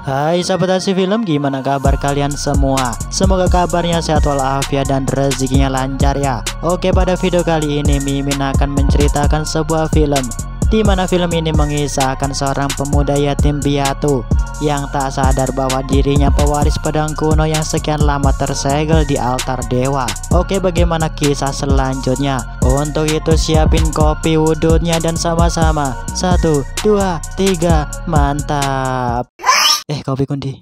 Hai sahabat Asyik Film, gimana kabar kalian semua? Semoga kabarnya sehat walafiat dan rezekinya lancar ya. Oke, pada video kali ini Mimin akan menceritakan sebuah film di mana film ini mengisahkan seorang pemuda yatim piatu yang tak sadar bahwa dirinya pewaris pedang kuno yang sekian lama tersegel di altar dewa. Oke, bagaimana kisah selanjutnya? Untuk itu siapin kopi wudhunya dan sama-sama 1, 2, 3, mantap. Kopi kundi.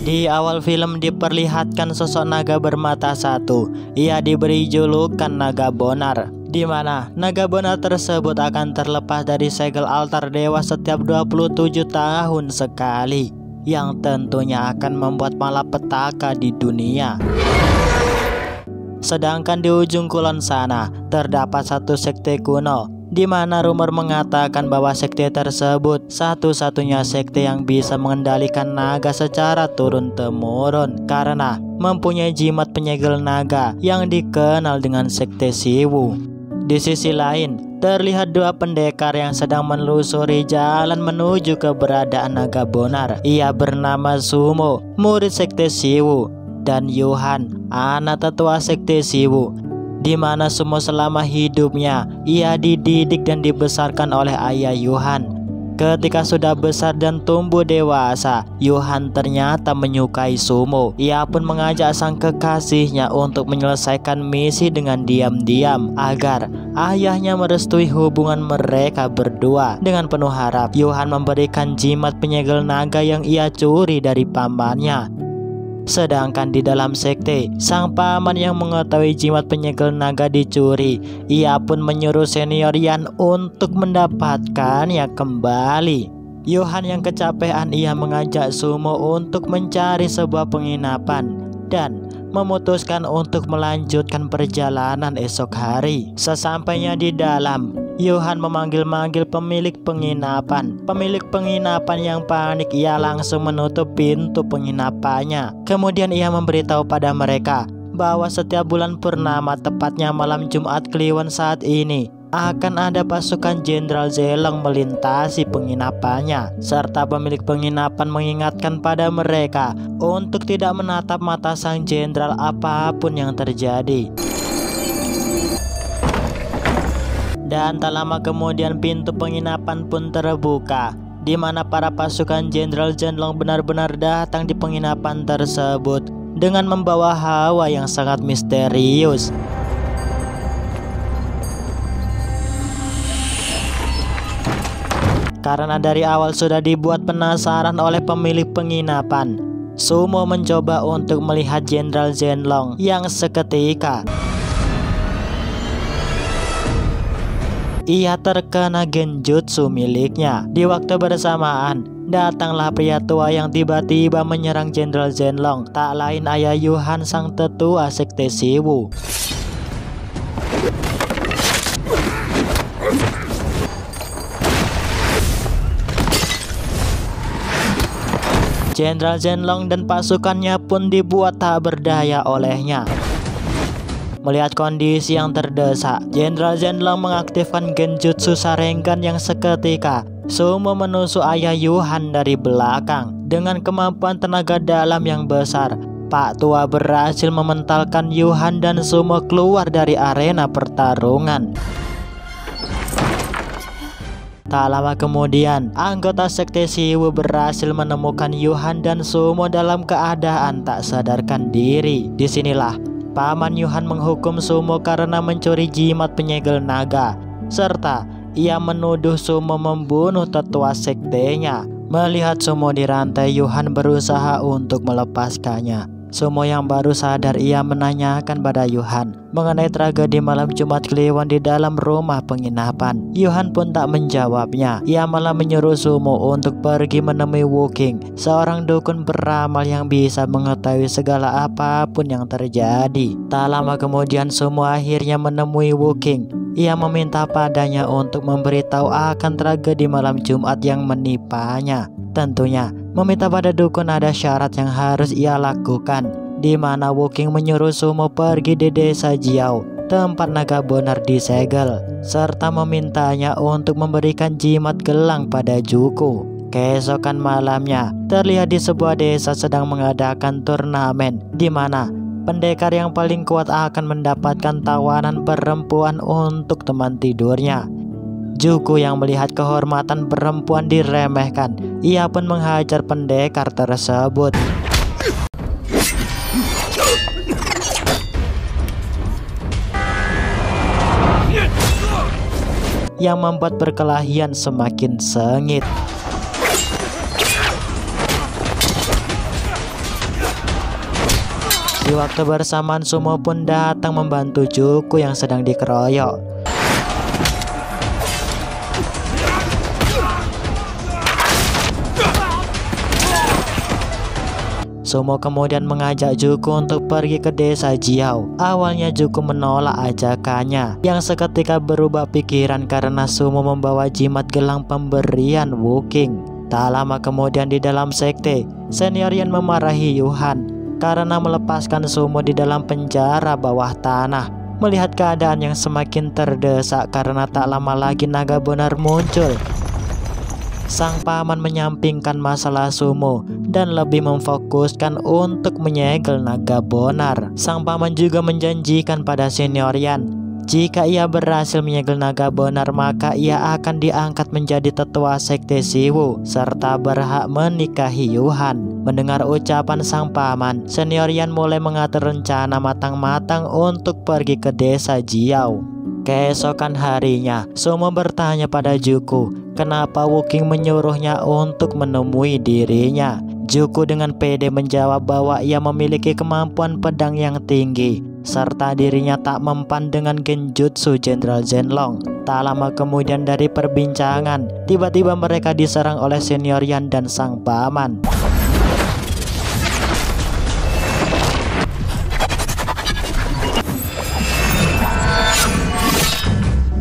Di awal film diperlihatkan sosok naga bermata satu. Ia diberi julukan Naga Bonar, di mana naga bonar tersebut akan terlepas dari segel altar dewa setiap 27 tahun sekali, yang tentunya akan membuat malapetaka di dunia. Sedangkan di ujung kulon sana terdapat satu sekte kuno, di mana rumor mengatakan bahwa sekte tersebut satu-satunya sekte yang bisa mengendalikan naga secara turun-temurun karena mempunyai jimat penyegel naga yang dikenal dengan sekte Siwu. Di sisi lain, terlihat dua pendekar yang sedang menelusuri jalan menuju keberadaan Naga Bonar. Ia bernama Sumo, murid sekte Siwu, dan Yohan, anak tetua sekte Siwu, di mana Sumo selama hidupnya ia dididik dan dibesarkan oleh ayah Yohan. Ketika sudah besar dan tumbuh dewasa, Yohan ternyata menyukai Sumo. Ia pun mengajak sang kekasihnya untuk menyelesaikan misi dengan diam-diam agar ayahnya merestui hubungan mereka berdua. Dengan penuh harap, Yohan memberikan jimat penyegel naga yang ia curi dari pamannya. Sedangkan di dalam sekte, sang paman yang mengetahui jimat penyegel naga dicuri, ia pun menyuruh senior Yan untuk mendapatkannya kembali. Yohan yang kecapean, ia mengajak Sumo untuk mencari sebuah penginapan dan memutuskan untuk melanjutkan perjalanan esok hari. Sesampainya di dalam, Yohan memanggil-manggil pemilik penginapan. Pemilik penginapan yang panik, ia langsung menutup pintu penginapannya. Kemudian ia memberitahu pada mereka bahwa setiap bulan purnama, tepatnya malam Jumat Kliwon saat ini, akan ada pasukan Jenderal Zelong melintasi penginapannya. Serta pemilik penginapan mengingatkan pada mereka untuk tidak menatap mata sang jenderal apapun yang terjadi. Dan tak lama kemudian pintu penginapan pun terbuka, di mana para pasukan Jenderal Zelong benar-benar datang di penginapan tersebut dengan membawa hawa yang sangat misterius. Karena dari awal sudah dibuat penasaran oleh pemilik penginapan, Sumo mencoba untuk melihat Jenderal Zelong yang seketika ia terkena genjutsu miliknya. Di waktu bersamaan, datanglah pria tua yang tiba-tiba menyerang Jenderal Zelong. Tak lain ayah Yohan, sang tetua sekte Siwu. Jenderal Zelong dan pasukannya pun dibuat tak berdaya olehnya. Melihat kondisi yang terdesak, Jenderal Zelong mengaktifkan genjutsu Sharingan yang seketika Sumo menusuk ayah Yohan dari belakang. Dengan kemampuan tenaga dalam yang besar, Pak Tua berhasil mementalkan Yohan dan Sumo keluar dari arena pertarungan. Tak lama kemudian, anggota sekte Siwu berhasil menemukan Yohan dan Sumo dalam keadaan tak sadarkan diri. Disinilah paman Yohan menghukum Sumo karena mencuri jimat penyegel naga, serta ia menuduh Sumo membunuh tetua sektenya. Melihat Sumo dirantai, Yohan berusaha untuk melepaskannya. Sumo yang baru sadar, ia menanyakan pada Yohan mengenai tragedi malam Jumat Kliwon di dalam rumah penginapan. Yohan pun tak menjawabnya. Ia malah menyuruh Sumo untuk pergi menemui Woking, seorang dukun beramal yang bisa mengetahui segala apapun yang terjadi. Tak lama kemudian Sumo akhirnya menemui Woking. Ia meminta padanya untuk memberitahu akan tragedi malam Jumat yang menipanya. Tentunya meminta pada dukun ada syarat yang harus ia lakukan, di mana Woking menyuruh Sumo pergi di desa Jiao, tempat Naga Bonar disegel, serta memintanya untuk memberikan jimat gelang pada Juku. Keesokan malamnya, terlihat di sebuah desa sedang mengadakan turnamen di mana pendekar yang paling kuat akan mendapatkan tawanan perempuan untuk teman tidurnya. Juku yang melihat kehormatan perempuan diremehkan, ia pun menghajar pendekar tersebut. Yang membuat perkelahian semakin sengit. Di waktu bersamaan Sumo pun datang membantu Juku yang sedang dikeroyok. Sumo kemudian mengajak Juku untuk pergi ke desa Jiao. Awalnya Juku menolak ajakannya, yang seketika berubah pikiran karena Sumo membawa jimat gelang pemberian Wuking. Tak lama kemudian di dalam sekte, Senior Yan memarahi Yuhan karena melepaskan Sumo di dalam penjara bawah tanah. Melihat keadaan yang semakin terdesak karena tak lama lagi naga bonar muncul, sang paman menyampingkan masalah Sumo dan lebih memfokuskan untuk menyegel naga bonar. Sang paman juga menjanjikan pada Senior Yan, jika ia berhasil menyegel naga bonar maka ia akan diangkat menjadi tetua sekte Siwu serta berhak menikahi Yuhan. Mendengar ucapan sang paman, Senior Yan mulai mengatur rencana matang-matang untuk pergi ke desa Jiao. Keesokan harinya, Sumo bertanya pada Juku kenapa Wuking menyuruhnya untuk menemui dirinya. Juku dengan pede menjawab bahwa ia memiliki kemampuan pedang yang tinggi serta dirinya tak mempan dengan genjutsu Jenderal Zhenlong. Tak lama kemudian dari perbincangan, tiba-tiba mereka diserang oleh Senior Yan dan sang paman.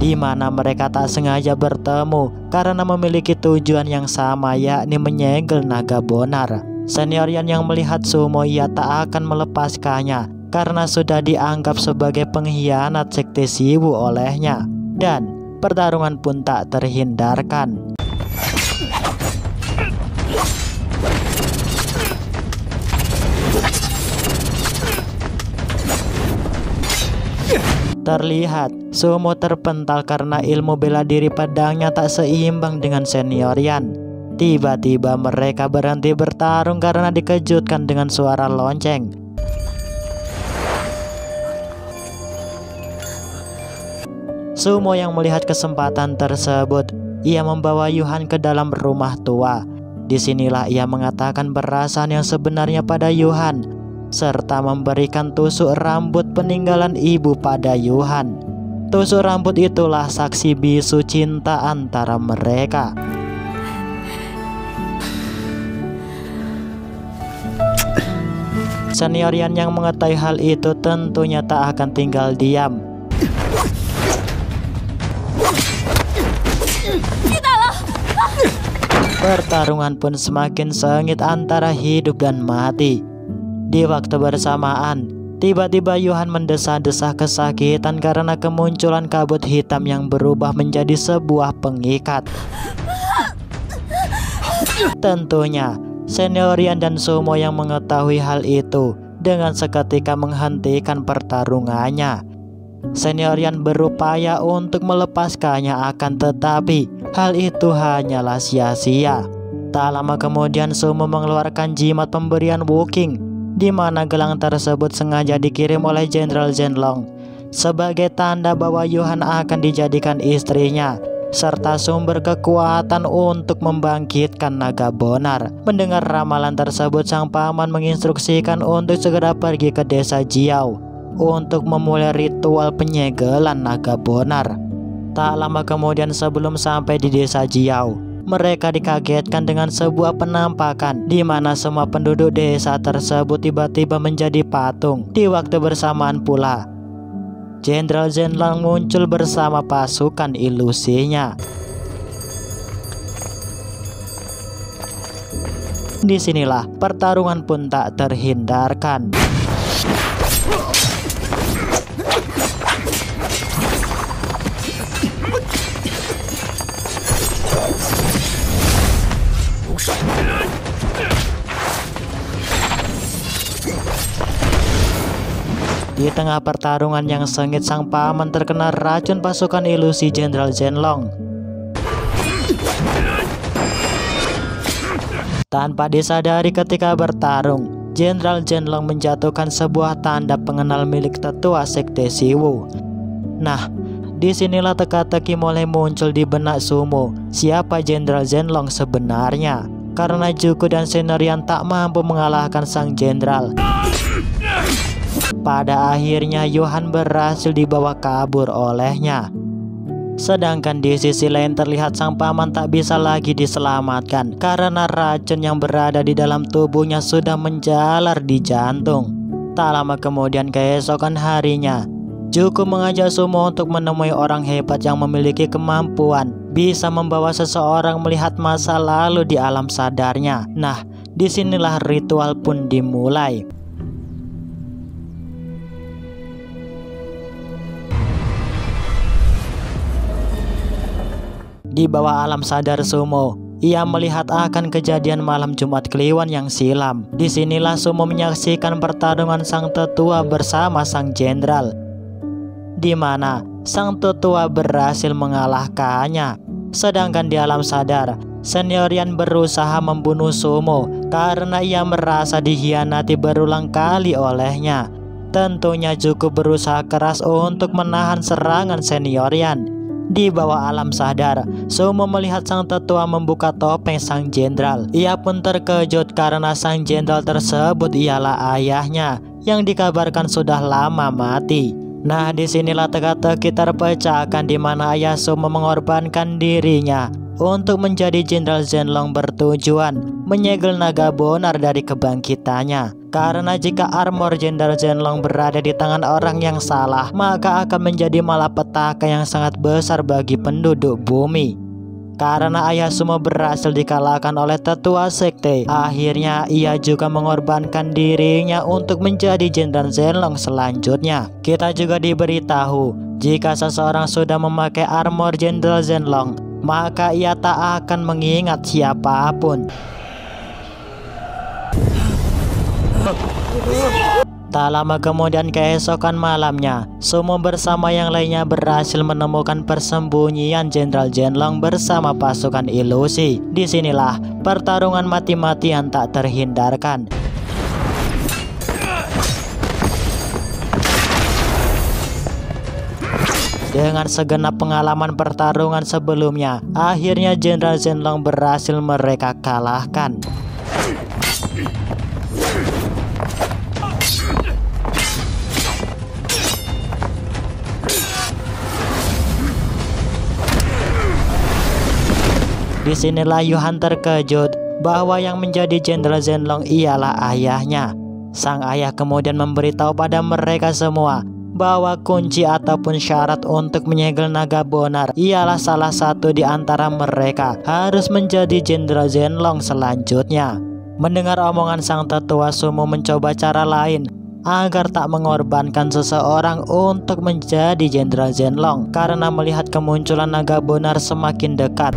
Di mana mereka tak sengaja bertemu karena memiliki tujuan yang sama, yakni menyegel naga bonar. Senior Yan yang melihat Sumo ia tak akan melepaskannya karena sudah dianggap sebagai pengkhianat sekte Siwu olehnya, dan pertarungan pun tak terhindarkan. Terlihat Sumo terpental karena ilmu bela diri pedangnya tak seimbang dengan Senior Yan. Tiba-tiba mereka berhenti bertarung karena dikejutkan dengan suara lonceng. Sumo yang melihat kesempatan tersebut, ia membawa Yuhan ke dalam rumah tua. Disinilah ia mengatakan perasaan yang sebenarnya pada Yuhan, serta memberikan tusuk rambut peninggalan ibu pada Yuhan. Tusuk rambut itulah saksi bisu cinta antara mereka. Senior Yan yang mengetahui hal itu tentunya tak akan tinggal diam. Pertarungan pun semakin sengit antara hidup dan mati. Di waktu bersamaan, tiba-tiba Yuhan mendesah-desah kesakitan karena kemunculan kabut hitam yang berubah menjadi sebuah pengikat. Tentunya, Senior Yan dan Sumo yang mengetahui hal itu dengan seketika menghentikan pertarungannya. Senior Yan berupaya untuk melepaskannya, akan tetapi hal itu hanyalah sia-sia. Tak lama kemudian Sumo mengeluarkan jimat pemberian Wuking, di mana gelang tersebut sengaja dikirim oleh Jenderal Zhenlong sebagai tanda bahwa Yuhan akan dijadikan istrinya serta sumber kekuatan untuk membangkitkan naga bonar. Mendengar ramalan tersebut, sang paman menginstruksikan untuk segera pergi ke desa Jiao untuk memulai ritual penyegelan naga bonar. Tak lama kemudian sebelum sampai di desa Jiao, mereka dikagetkan dengan sebuah penampakan di mana semua penduduk desa tersebut tiba-tiba menjadi patung. Di waktu bersamaan pula, Jenderal Zhenlong muncul bersama pasukan ilusinya. Disinilah pertarungan pun tak terhindarkan. Di tengah pertarungan yang sengit, sang paman terkena racun pasukan ilusi Jenderal Zhenlong. Tanpa disadari ketika bertarung, Jenderal Zhenlong menjatuhkan sebuah tanda pengenal milik tetua Sekte Siwu. Nah, disinilah teka-teki mulai muncul di benak Sumo, siapa Jenderal Zhenlong sebenarnya. Karena Zuko dan Shenlong tak mampu mengalahkan sang jenderal. Pada akhirnya Yuhan berhasil dibawa kabur olehnya. Sedangkan di sisi lain terlihat sang paman tak bisa lagi diselamatkan karena racun yang berada di dalam tubuhnya sudah menjalar di jantung. Tak lama kemudian keesokan harinya, Zuko mengajak Sumo untuk menemui orang hebat yang memiliki kemampuan bisa membawa seseorang melihat masa lalu di alam sadarnya. Nah, disinilah ritual pun dimulai. Di bawah alam sadar Sumo, ia melihat akan kejadian malam Jumat Kliwon yang silam. Disinilah Sumo menyaksikan pertarungan sang tetua bersama sang jenderal, di mana sang tetua berhasil mengalahkannya. Sedangkan di alam sadar, Shenlong berusaha membunuh Sumo karena ia merasa dikhianati berulang kali olehnya. Tentunya Zuko berusaha keras untuk menahan serangan Shenlong. Di bawah alam sadar, Sumo melihat sang tetua membuka topeng sang jenderal. Ia pun terkejut karena sang jenderal tersebut ialah ayahnya yang dikabarkan sudah lama mati. Nah, disinilah teka-teki terpecahkan di mana ayah Sumo mengorbankan dirinya untuk menjadi Jenderal Zhenlong bertujuan menyegel naga bonar dari kebangkitannya. Karena jika armor Jenderal Zhenlong berada di tangan orang yang salah, maka akan menjadi malapetaka yang sangat besar bagi penduduk bumi. Karena ayah Sumo berhasil dikalahkan oleh tetua sekte, akhirnya ia juga mengorbankan dirinya untuk menjadi Jenderal Zhenlong selanjutnya. Kita juga diberitahu, jika seseorang sudah memakai armor Jenderal Zhenlong, maka ia tak akan mengingat siapapun. Tak lama kemudian keesokan malamnya, Sumo bersama yang lainnya berhasil menemukan persembunyian Jenderal Zhenlong bersama pasukan ilusi. Disinilah pertarungan mati-matian tak terhindarkan. Dengan segenap pengalaman pertarungan sebelumnya, akhirnya Jenderal Zhenlong berhasil mereka kalahkan. Disinilah Yuhan terkejut bahwa yang menjadi Jenderal Zhenlong ialah ayahnya. Sang ayah kemudian memberitahu pada mereka semua bahwa kunci ataupun syarat untuk menyegel naga bonar ialah salah satu di antara mereka harus menjadi Jenderal Zhenlong selanjutnya. Mendengar omongan sang tetua, Sumo mencoba cara lain agar tak mengorbankan seseorang untuk menjadi Jenderal Zhenlong karena melihat kemunculan naga bonar semakin dekat.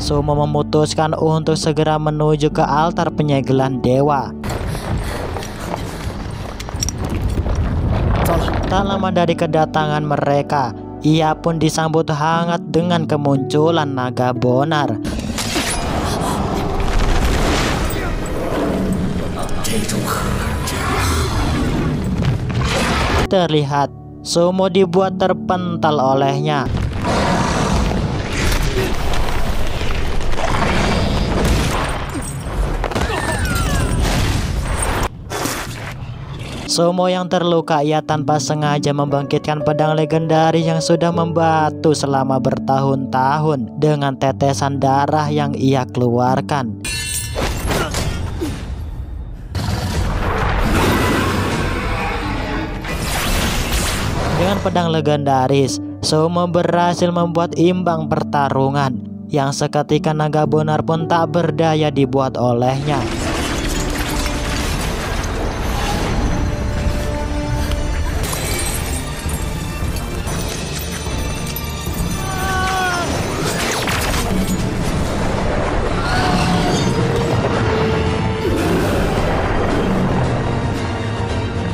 Sumo memutuskan untuk segera menuju ke altar penyegelan dewa. Tak lama dari kedatangan mereka, ia pun disambut hangat dengan kemunculan naga bonar. Terlihat Sumo dibuat terpental olehnya. Sumo yang terluka, ia tanpa sengaja membangkitkan pedang legendaris yang sudah membatu selama bertahun-tahun dengan tetesan darah yang ia keluarkan. Dengan pedang legendaris, Sumo berhasil membuat imbang pertarungan, yang seketika naga bonar pun tak berdaya dibuat olehnya.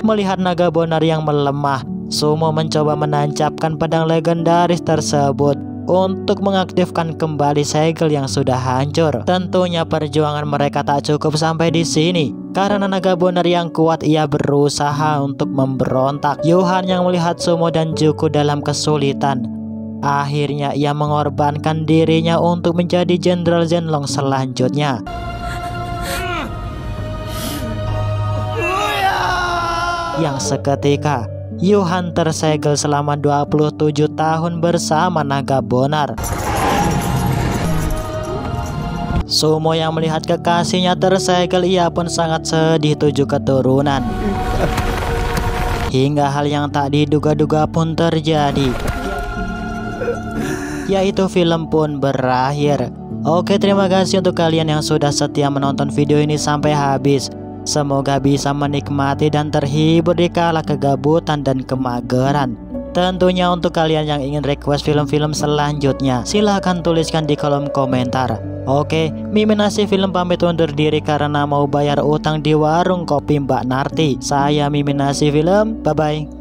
Melihat naga bonar yang melemah, Sumo mencoba menancapkan pedang legendaris tersebut untuk mengaktifkan kembali segel yang sudah hancur. Tentunya perjuangan mereka tak cukup sampai di sini. Karena naga bonar yang kuat, ia berusaha untuk memberontak. Yuhan yang melihat Sumo dan Juku dalam kesulitan, akhirnya ia mengorbankan dirinya untuk menjadi Jenderal Shenlong selanjutnya. Yang seketika Yuhan tersegel selama 27 tahun bersama naga bonar. Sumo yang melihat kekasihnya tersegel, ia pun sangat sedih 7 keturunan. Hingga hal yang tak diduga-duga pun terjadi, yaitu film pun berakhir. Oke, terima kasih untuk kalian yang sudah setia menonton video ini sampai habis. Semoga bisa menikmati dan terhibur di kala kegabutan dan kemageran. Tentunya untuk kalian yang ingin request film-film selanjutnya, silahkan tuliskan di kolom komentar. Oke, Mimin Nasi Film pamit undur diri karena mau bayar utang di warung kopi Mbak Narti. Saya Mimin Nasi Film, bye-bye.